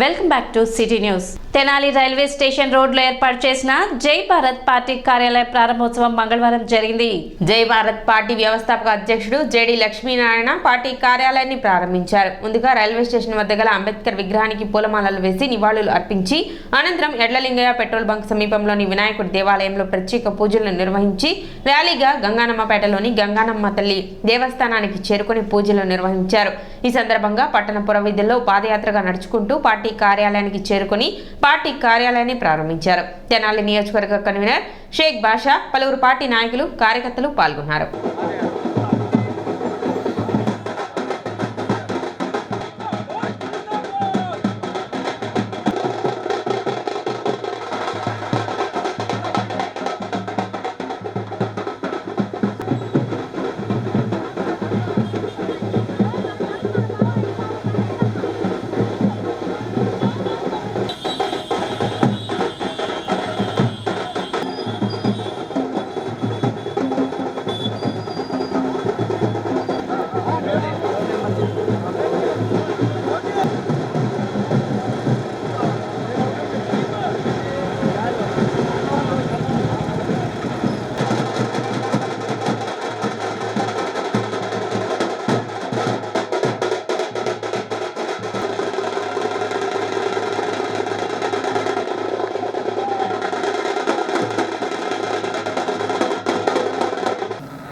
Welcome back to city news. Tenali railway station రోడ్లో ఏర్పాటు చేసిన జై భారత్ పార్టీ కార్యాలయ ప్రారంభోత్సవం మంగళవారం జరిగింది. జై భారత్ పార్టీ వ్యవస్థాపక అధ్యక్షుడు జేడి లక్ష్మీనారాయణ పార్టీ కార్యాలయాన్ని ప్రారంభించారు. ముందుగా రైల్వే స్టేషన్ వద్ద గల అంబేద్కర్ విగ్రహానికి పూలమాలలు వేసి నివాళులు అర్పించి అనంతరం ఎడ్లలింగయ్య పెట్రోల్ బంక్ సమీపంలోని వినాయకుడి దేవాలయంలో ప్రత్యేక పూజలు నిర్వహించి ర్యాలీగా గంగానమ్మపేటలోని గంగానమ్మ తల్లి దేవస్థానానికి చేరుకుని పూజలు నిర్వహించారు. ఈ సందర్భంగా పట్టణ పురవీధుల్లో పాదయాత్రగా నడుచుకుంటూ పార్టీ కార్యాలయానికి చేరుకుని పార్టీ కార్యాలయాన్ని ప్రారంభించారు. తెనాలి నియోజకవర్గ కన్వీనర్ షేక్ బాషా, పలువురు పార్టీ నాయకులు, కార్యకర్తలు పాల్గొన్నారు.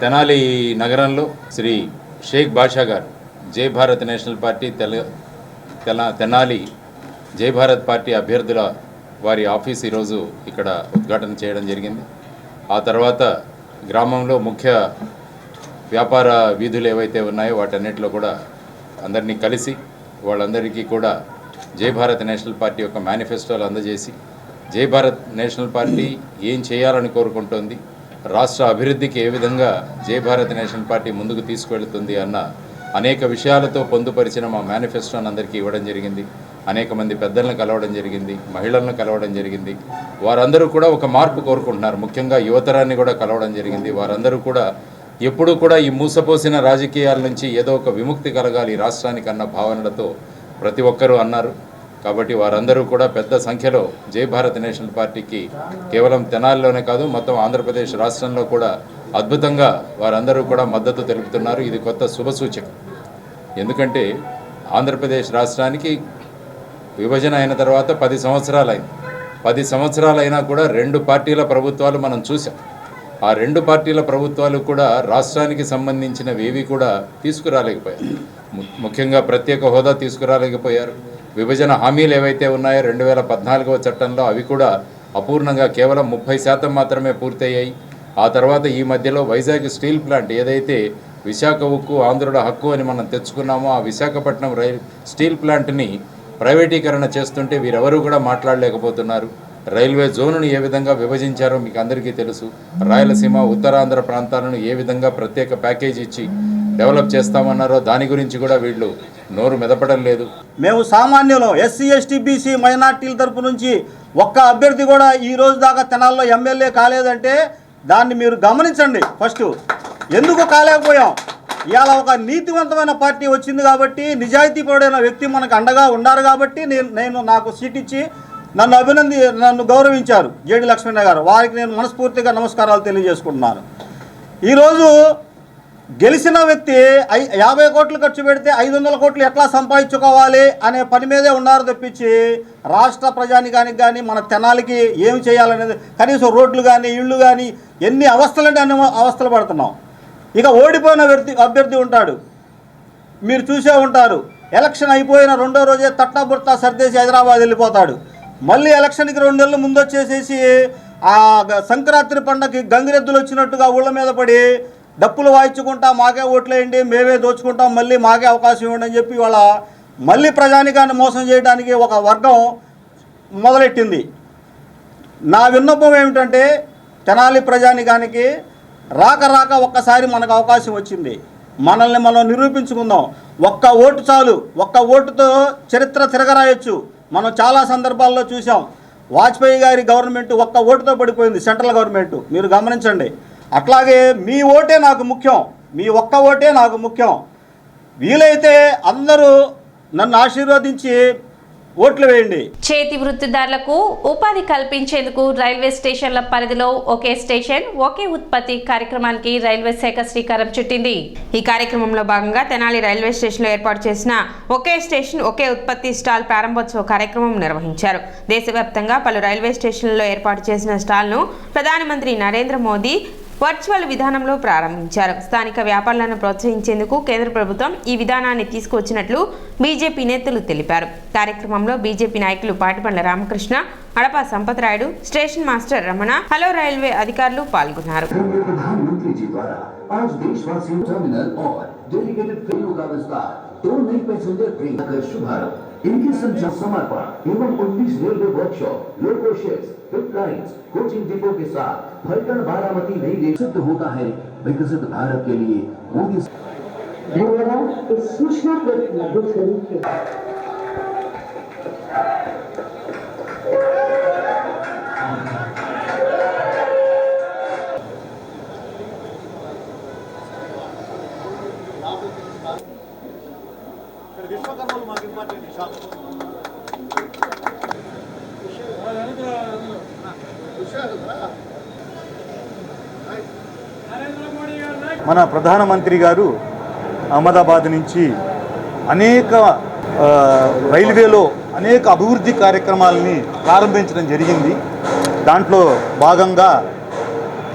తెనాలి నగరంలో శ్రీ షేక్ బాషా గారు జై భారత్ నేషనల్ పార్టీ తెనాలి జై భారత్ పార్టీ అభ్యర్థుల వారి ఆఫీస్ ఈరోజు ఇక్కడ ఉద్ఘాటన చేయడం జరిగింది. ఆ తర్వాత గ్రామంలో ముఖ్య వ్యాపార వీధులు ఏవైతే ఉన్నాయో వాటన్నిటిలో కూడా అందరినీ కలిసి వాళ్ళందరికీ కూడా జై భారత్ నేషనల్ పార్టీ యొక్క మేనిఫెస్టోలు అందజేసి జై భారత్ నేషనల్ పార్టీ ఏం చేయాలని కోరుకుంటోంది, రాష్ట్ర అభివృద్ధికి ఏ విధంగా జై భారత్ నేషనల్ పార్టీ ముందుకు తీసుకువెళుతుంది అన్న అనేక విషయాలతో పొందుపరిచిన మా మేనిఫెస్టోని అందరికీ ఇవ్వడం జరిగింది. అనేక మంది పెద్దలను కలవడం జరిగింది, మహిళలను కలవడం జరిగింది. వారందరూ కూడా ఒక మార్పు కోరుకుంటున్నారు. ముఖ్యంగా యువతరాన్ని కూడా కలవడం జరిగింది. వారందరూ కూడా ఎప్పుడూ కూడా ఈ మూసపోసిన రాజకీయాల నుంచి ఏదో ఒక విముక్తి కలగాలి రాష్ట్రానికి అన్న భావనలతో ప్రతి ఒక్కరూ అన్నారు. కాబట్టి వారందరూ కూడా పెద్ద సంఖ్యలో జై భారత్ నేషనల్ పార్టీకి కేవలం తెనాలిలోనే కాదు మొత్తం ఆంధ్రప్రదేశ్ రాష్ట్రంలో కూడా అద్భుతంగా వారందరూ కూడా మద్దతు తెలుపుతున్నారు. ఇది కొత్త శుభసూచకం. ఎందుకంటే ఆంధ్రప్రదేశ్ రాష్ట్రానికి విభజన అయిన తర్వాత 10 సంవత్సరాలైంది. 10 సంవత్సరాలైనా కూడా 2 పార్టీల ప్రభుత్వాలు మనం చూసాం. ఆ 2 పార్టీల ప్రభుత్వాలు కూడా రాష్ట్రానికి సంబంధించినవి ఏవి కూడా తీసుకురాలేకపోయారు. ముఖ్యంగా ప్రత్యేక హోదా తీసుకురాలేకపోయారు. విభజన హామీలు ఏవైతే ఉన్నాయో 2014వ చట్టంలో అవి కూడా అపూర్ణంగా కేవలం 30% మాత్రమే పూర్తయ్యాయి. ఆ తర్వాత ఈ మధ్యలో వైజాగ్ స్టీల్ ప్లాంట్ ఏదైతే విశాఖ ఉక్కు ఆంధ్రుల హక్కు అని మనం తెచ్చుకున్నామో ఆ విశాఖపట్నం స్టీల్ ప్లాంట్ని ప్రైవేటీకరణ చేస్తుంటే వీరెవరూ కూడా మాట్లాడలేకపోతున్నారు. రైల్వే జోనును ఏ విధంగా విభజించారో మీకు అందరికీ తెలుసు. రాయలసీమ ఉత్తరాంధ్ర ప్రాంతాలను ఏ విధంగా ప్రత్యేక ప్యాకేజ్ ఇచ్చి డెవలప్ చేస్తామన్నారో దాని గురించి కూడా వీళ్ళు నోరు మెదపడం లేదు. మేము సామాన్యులు ఎస్సీ ఎస్టీ బీసీ మైనార్టీల తరపు నుంచి ఒక్క అభ్యర్థి కూడా ఈ రోజు దాకా తెనాల్లో ఎమ్మెల్యే కాలేదంటే దాన్ని మీరు గమనించండి. ఫస్ట్ ఎందుకు కాలేకపోయాం? ఇవాళ ఒక నీతివంతమైన పార్టీ వచ్చింది కాబట్టి, నిజాయితీపరుడైన వ్యక్తి మనకు అండగా ఉన్నారు కాబట్టి నేను నాకు సీట్ ఇచ్చి నన్ను గౌరవించారు జేడి లక్ష్మీనారాయణ గారు. వారికి నేను మనస్ఫూర్తిగా నమస్కారాలు తెలియజేసుకుంటున్నాను. ఈరోజు గెలిచిన వ్యక్తి 50 కోట్లు ఖర్చు పెడితే 500 కోట్లు ఎట్లా సంపాదించుకోవాలి అనే పని మీదే ఉన్నారు తప్పించి రాష్ట్ర ప్రజానికానికి కానీ మన తెనాలికి ఏమి చేయాలనేది కనీసం రోడ్లు కానీ ఇళ్ళు కానీ ఎన్ని అవస్థలంటే అన్ని అవస్థలు పడుతున్నాం. ఇక ఓడిపోయిన అభ్యర్థి ఉంటాడు, మీరు చూసే ఉంటారు. ఎలక్షన్ అయిపోయిన 2వ రోజే తట్టబుర్తా సర్దేసి హైదరాబాద్ వెళ్ళిపోతాడు. మళ్ళీ ఎలక్షన్కి 2 నెలలు ముందు వచ్చేసేసి ఆ సంక్రాంతి పండగకి గంగిరెద్దులు వచ్చినట్టుగా ఊళ్ళ మీద పడి డప్పులు వాయించుకుంటా మాకే ఓట్లేయండి, మేమే దోచుకుంటాం, మళ్ళీ మాకే అవకాశం ఇవ్వండి అని చెప్పి వాళ్ళ మళ్ళీ ప్రజానికాన్ని మోసం చేయడానికి ఒక వర్గం మొదలెట్టింది. నా విన్నపం ఏమిటంటే తెనాలి ప్రజానికానికి రాక ఒక్కసారి మనకు అవకాశం వచ్చింది. మనల్ని మనం నిరూపించుకుందాం. ఒక్క ఓటు చాలు. ఒక్క ఓటుతో చరిత్ర తిరగరాయొచ్చు. మనం చాలా సందర్భాల్లో చూసాం. వాజ్పేయి గారి గవర్నమెంట్ ఒక్క ఓటుతో పడిపోయింది, సెంట్రల్ గవర్నమెంట్. మీరు గమనించండి. అట్లాగే మీ ఓటే నాకు ముఖ్యం, మీ ఒక్క ఓటే నాకు ముఖ్యం. వీలైతే అందరూ నన్ను ఆశీర్వదించి ఓట్లు వేయండి. చేతి వృత్తిదారులకు ఉపాధి కల్పించేందుకు రైల్వే స్టేషన్ల పరిధిలో ఒకే స్టేషన్ ఒకే ఉత్పత్తి కార్యక్రమానికి రైల్వే శాఖ శ్రీకారం చుట్టింది. ఈ కార్యక్రమంలో భాగంగా తెనాలి రైల్వే స్టేషన్లో ఏర్పాటు చేసిన ఒకే స్టేషన్ ఒకే ఉత్పత్తి స్టాల్ ప్రారంభోత్సవ కార్యక్రమం నిర్వహించారు. దేశవ్యాప్తంగా పలు రైల్వే స్టేషన్లలో ఏర్పాటు చేసిన స్టాల్ను ప్రధానమంత్రి నరేంద్ర మోదీ వర్చువల్ విధానంలో ప్రారంభించారు. స్థానిక వ్యాపారులను ప్రోత్సహించేందుకు కేంద్ర ప్రభుత్వం ఈ విధానాన్ని తీసుకువచ్చినట్లు బీజేపీ నేతలు తెలిపారు. కార్యక్రమంలో బీజేపీ నాయకులు Patibandla Ramakrishna, Adapa Sampatrayudu, station master Ramana, hello railway అధికారులు పాల్గొన్నారు. इनके संचार समर्पण एवं 19 railway workshop, loco sheds, pit lines, coaching depot के साथ फलटन बारामती नई रेल सिद्ध होता है विकसित भारत के लिए मोदी। धन्यवाद इस सूचना पर मदद करने के మన ప్రధానమంత్రి గారు అహ్మదాబాద్ నుంచి అనేక రైల్వేలో అనేక అభివృద్ధి కార్యక్రమాలని ప్రారంభించడం జరిగింది. దాంట్లో భాగంగా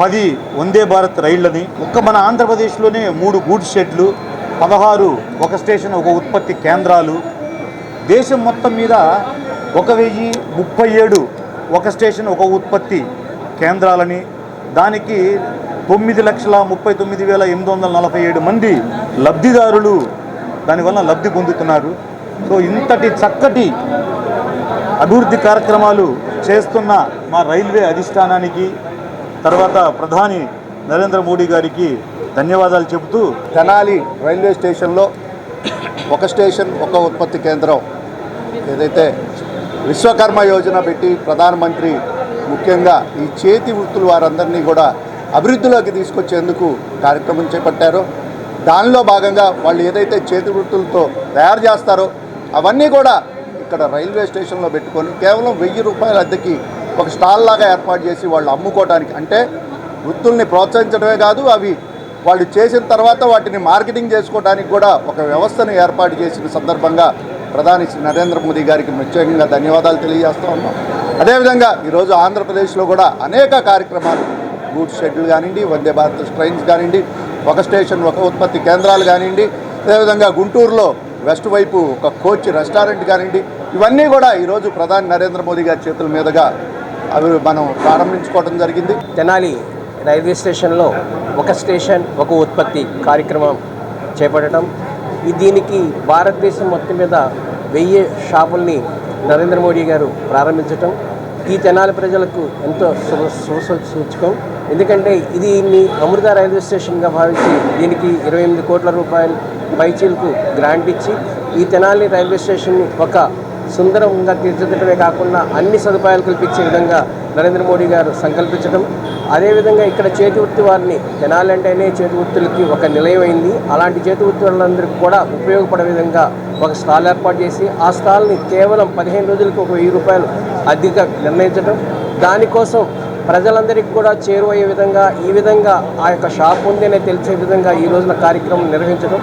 10 వందే భారత్ రైళ్ళని, మన ఆంధ్రప్రదేశ్లోనే 3 గూడ్స్ షెడ్లు, 16 ఒక స్టేషన్ ఒక ఉత్పత్తి కేంద్రాలు, దేశం మొత్తం మీద 1037 ఒక స్టేషన్ ఒక ఉత్పత్తి కేంద్రాలని, దానికి 9,39,847 మంది లబ్ధిదారులు దానివల్ల లబ్ధి పొందుతున్నారు. సో ఇంతటి చక్కటి అభివృద్ధి కార్యక్రమాలు చేస్తున్న మా రైల్వే అధిష్టానానికి, తర్వాత ప్రధాని నరేంద్ర మోడీ గారికి ధన్యవాదాలు చెబుతూ, తెనాలి రైల్వే స్టేషన్లో ఒక స్టేషన్ ఒక ఉత్పత్తి కేంద్రం ఏదైతే విశ్వకర్మ యోజన పెట్టి ప్రధానమంత్రి ముఖ్యంగా ఈ చేతి వృత్తుల వారందరినీ కూడా అభివృద్ధిలోకి తీసుకొచ్చేందుకు కార్యక్రమం చేపట్టారో, దానిలో భాగంగా వాళ్ళు ఏదైతే చేతి వృత్తులతో తయారు చేస్తారో అవన్నీ కూడా ఇక్కడ రైల్వే స్టేషన్లో పెట్టుకొని కేవలం 1000 రూపాయల అద్దెకి ఒక స్టాల్ లాగా ఏర్పాటు చేసి వాళ్ళు అమ్ముకోవడానికి, అంటే వృత్తుల్ని ప్రోత్సహించడమే కాదు, అవి వాళ్ళు చేసిన తర్వాత వాటిని మార్కెటింగ్ చేసుకోవడానికి కూడా ఒక వ్యవస్థను ఏర్పాటు చేసిన సందర్భంగా ప్రధాని శ్రీ నరేంద్ర మోదీ గారికి ప్రత్యేకంగా ధన్యవాదాలు తెలియజేస్తూ ఉన్నాం. అదేవిధంగా ఈరోజు ఆంధ్రప్రదేశ్లో కూడా అనేక కార్యక్రమాలు, గూడ్స్ షెడ్యూల్ కానివ్వండి, వందే భారత్ ట్రైన్స్ కానివ్వండి, ఒక స్టేషన్ ఒక ఉత్పత్తి కేంద్రాలు కానివ్వండి, అదేవిధంగా గుంటూరులో వెస్ట్ వైపు ఒక కోచ్ రెస్టారెంట్ కానివ్వండి, ఇవన్నీ కూడా ఈరోజు ప్రధాని నరేంద్ర మోదీ గారి చేతుల మీదుగా అవి మనం ప్రారంభించుకోవడం జరిగింది. తెనాలి రైల్వే స్టేషన్లో ఒక స్టేషన్ ఒక ఉత్పత్తి కార్యక్రమం చేపట్టడం, దీనికి భారతదేశం మొత్తం మీద 1000 షాపుల్ని నరేంద్ర మోడీ గారు ప్రారంభించటం ఈ తెనాలి ప్రజలకు ఎంతో సూచకం. ఎందుకంటే ఇది అమృత రైల్వే స్టేషన్గా భావించి దీనికి 28 కోట్ల రూపాయలు పైచీలకు గ్రాంట్ ఇచ్చి ఈ తెనాలి రైల్వే స్టేషన్ని ఒక సుందరంగా తీర్చిదిద్దడమే కాకుండా అన్ని సదుపాయాలు కల్పించే విధంగా నరేంద్ర మోడీ గారు సంకల్పించడం, అదేవిధంగా ఇక్కడ చేతి వృత్తి వారిని, తెనాలి అంటేనే చేతి వృత్తులకి ఒక నిలయం అయింది, అలాంటి చేతి వృత్తి వాళ్ళందరికీ కూడా ఉపయోగపడే విధంగా ఒక స్టాల్ ఏర్పాటు చేసి ఆ స్టాల్ని కేవలం 15 రోజులకు 1000 రూపాయలు అద్దెగా నిర్ణయించడం, దానికోసం ప్రజలందరికీ కూడా చేరువయ్యే విధంగా ఈ విధంగా ఆ యొక్క షాప్ ఉందనే తెలిసే విధంగా ఈ రోజున కార్యక్రమం నిర్వహించడం.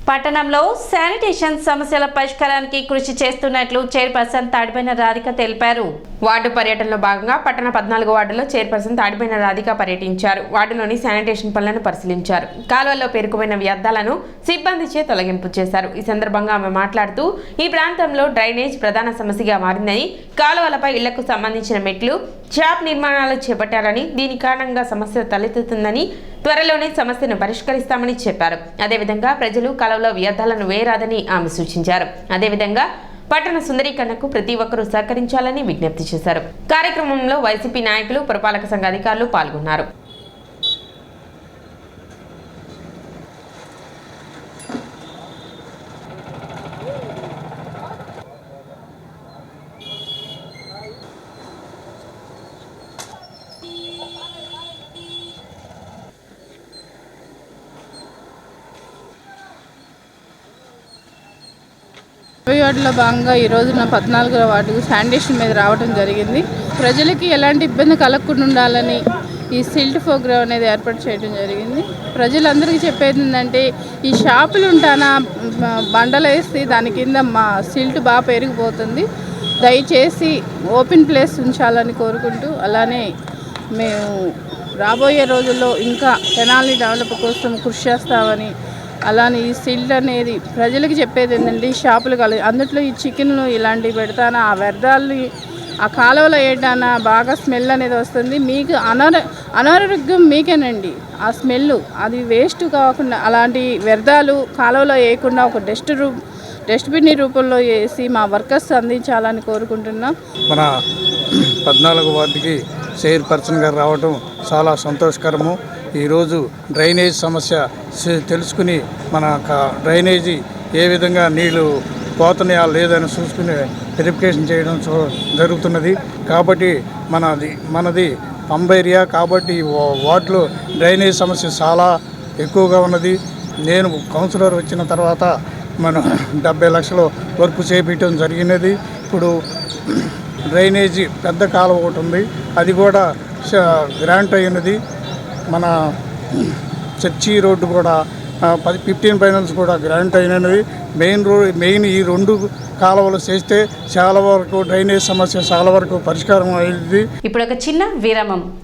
పట్టణంలో శానిటేషన్ సమస్యల పరిష్కారానికి కృషి చేస్తున్నట్లు చైర్పర్సన్ తాడిపైన రాధిక తెలిపారు. వార్డు పర్యటనలో భాగంగా పట్టణ 14 వార్డులో చైర్పర్సన్ తాడిపైన రాధిక పర్యటించారు. వార్డులోని శానిటేషన్ పనులను పరిశీలించారు. కాలువల్లో పేరుకుపోయిన వ్యర్థాలను సిబ్బందిచే తొలగింపు చేశారు. ఈ సందర్భంగా ఆమె మాట్లాడుతూ ఈ ప్రాంతంలో డ్రైనేజ్ ప్రధాన సమస్యగా మారిందని, కాలువలపై ఇళ్లకు సంబంధించిన మెట్లు, షాప్ నిర్మాణాలు చేపట్టారని, దీని కారణంగా సమస్య తలెత్తుతుందని, త్వరలోనే సమస్యను పరిష్కరిస్తామని చెప్పారు. అదేవిధంగా ప్రజలు కాలువలో వ్యర్థాలను వేయరాదని ఆమె సూచించారు. అదేవిధంగా పట్టణ సుందరీకరణకు ప్రతి ఒక్కరూ సహకరించాలని విజ్ఞప్తి చేశారు. కార్యక్రమంలో వైసీపీ నాయకులు, పురపాలక సంఘ అధికారులు పాల్గొన్నారు. వార్డులో భాగంగా ఈ రోజున 14వ వార్డుకు శానిటేషన్ మీద రావడం జరిగింది. ప్రజలకి ఎలాంటి ఇబ్బంది కలగకుండా ఉండాలని ఈ సిల్ట్ ప్రోగ్రామ్ అనేది ఏర్పాటు చేయడం జరిగింది. ప్రజలందరికీ చెప్పేది ఏంటంటే ఈ షాపులు ఉంటానా బండలు వేసి దాని కింద మా సిల్ట్ బాగా పెరిగిపోతుంది. దయచేసి ఓపెన్ ప్లేస్ ఉంచాలని కోరుకుంటూ, అలానే మేము రాబోయే రోజుల్లో ఇంకా తెనాలి డెవలప్ కోసం కృషి చేస్తామని, అలానే ఈ సిల్ట్ అనేది ప్రజలకు చెప్పేది ఏంటంటే ఈ షాపులు అందుట్లో ఈ చికెన్లు ఇలాంటివి పెడతానా ఆ వ్యర్థాలు ఆ కాలువలో వేయడానా బాగా స్మెల్ అనేది వస్తుంది. మీకు అనారోగ్యం మీకేనండి. ఆ స్మెల్ అది వేస్ట్ కాకుండా అలాంటి వ్యర్థాలు కాలువలో వేయకుండా ఒక డస్ట్బిన్ రూపంలో వేసి మా వర్కర్స్ అందించాలని కోరుకుంటున్నాం. మన 14వ వార్డుకి చైర్పర్సన్ గారు రావడం చాలా సంతోషకరము. ఈరోజు డ్రైనేజ్ సమస్య తెలుసుకుని మన డ్రైనేజీ ఏ విధంగా నీళ్లు పోతున్నాయా లేదని చూసుకుని వెరిఫికేషన్ చేయడం జరుగుతున్నది. కాబట్టి మనది పంబేరియా కాబట్టి వార్డులో డ్రైనేజ్ సమస్య చాలా ఎక్కువగా ఉన్నది. నేను కౌన్సిలర్ వచ్చిన తర్వాత మనం 70 లక్షలు వర్క్ చేపించడం జరిగినది. ఇప్పుడు డ్రైనేజీ పెద్ద కాలువ ఒకటి ఉంది, అది కూడా గ్రాంట్ అయినది. మన చర్చి రోడ్డు కూడా 15 ఫైనల్స్ కూడా గ్రాంట్ అయినవి. మెయిన్ ఈ 2 కాలువలు చేస్తే చాలా వరకు డ్రైనేజ్ సమస్య చాలా వరకు పరిష్కారం అయింది. ఇప్పుడు ఒక చిన్న విరామం.